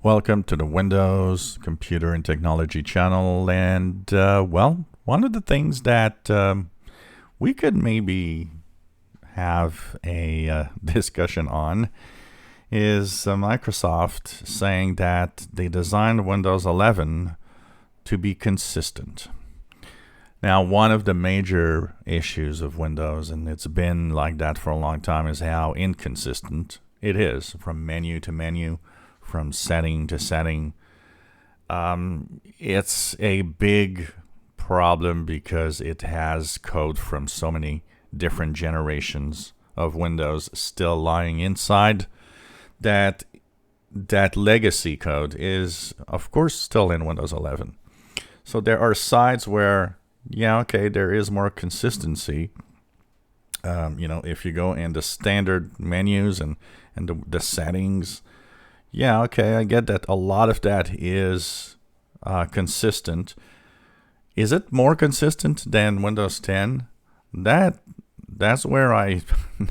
Welcome to the Windows Computer and Technology channel. And, one of the things that we could maybe have a discussion on is Microsoft saying that they designed Windows 11 to be consistent. Now, one of the major issues of Windows, and it's been like that for a long time, is how inconsistent it is from menu to menu, from setting to setting. It's a big problem because it has code from so many different generations of Windows still lying inside. That legacy code is, of course, still in Windows 11. So there are sides where, there is more consistency. If you go in the standard menus and the settings, I get that a lot of that is consistent. Is it more consistent than Windows 10? That's where I'm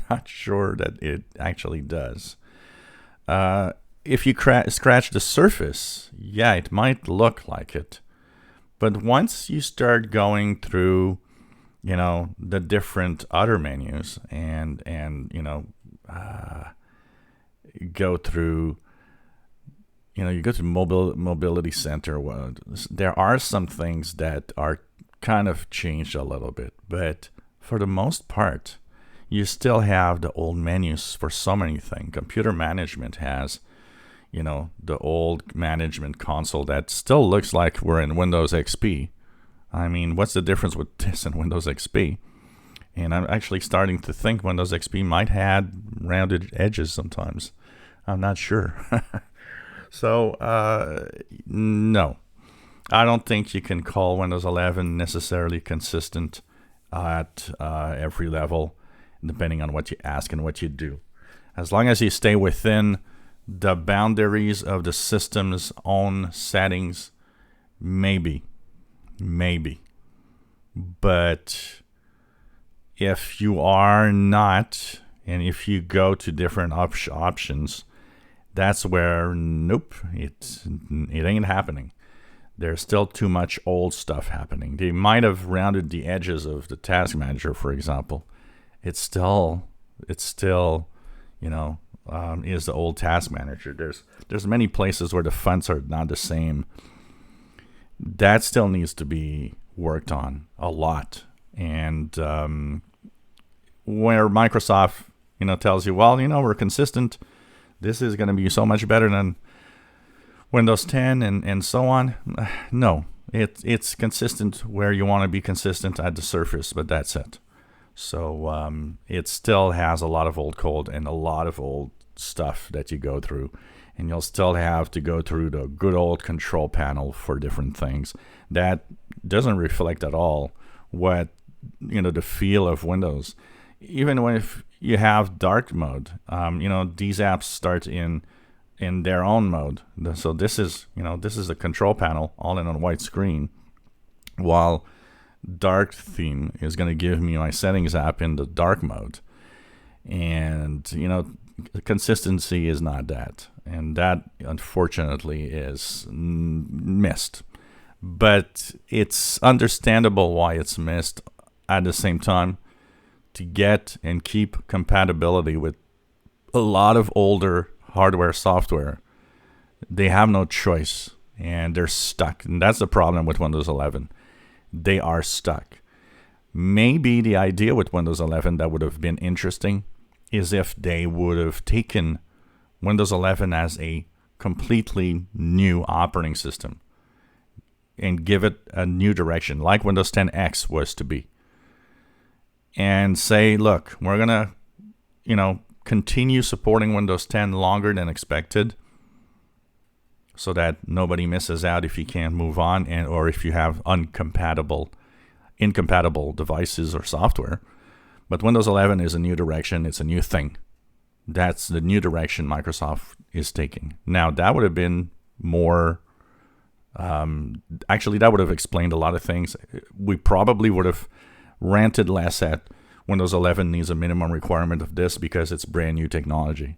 not sure that it actually does. If you scratch the surface, it might look like it. But once you start going through, the different other menus and go through, you go to mobility center. Well, there are some things that are kind of changed a little bit, but for the most part, you still have the old menus for so many things. Computer management has, the old management console that still looks like we're in Windows XP. I mean, what's the difference with this and Windows XP? And I'm actually starting to think Windows XP might have rounded edges sometimes. I'm not sure. So, no. I don't think you can call Windows 11 necessarily consistent at every level, depending on what you ask and what you do. As long as you stay within the boundaries of the system's own settings, maybe. But if you are not, and if you go to different options, that's where, nope, it ain't happening. There's still too much old stuff happening. They might have rounded the edges of the task manager, for example. It's still, is the old task manager. There's many places where the fonts are not the same. That still needs to be worked on a lot. And where Microsoft, tells you, we're consistent. This is going to be so much better than Windows 10 and so on. No, it's consistent where you want to be consistent at the surface, but that's it. So it still has a lot of old code and a lot of old stuff that you go through. And you'll still have to go through the good old control panel for different things. That doesn't reflect at all what, the feel of Windows. Even if you have dark mode, these apps start in their own mode. So this is a control panel all in a white screen, while dark theme is going to give me my settings app in the dark mode. And, consistency is not that. And that, unfortunately, is missed. But it's understandable why it's missed at the same time. To get and keep compatibility with a lot of older hardware, software, they have no choice, and they're stuck. And that's the problem with Windows 11. They are stuck. Maybe the idea with Windows 11 that would have been interesting is if they would have taken Windows 11 as a completely new operating system and give it a new direction, like Windows 10 X was to be. And say, look, we're going to, continue supporting Windows 10 longer than expected so that nobody misses out if you can't move on or if you have incompatible devices or software. But Windows 11 is a new direction. It's a new thing. That's the new direction Microsoft is taking. Now, that would have been more... that would have explained a lot of things. We probably would have ranted less at Windows 11 needs a minimum requirement of this because it's brand new technology.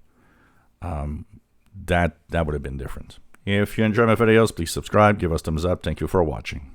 That would have been different. If you enjoy my videos, please subscribe, give us thumbs up. Thank you for watching.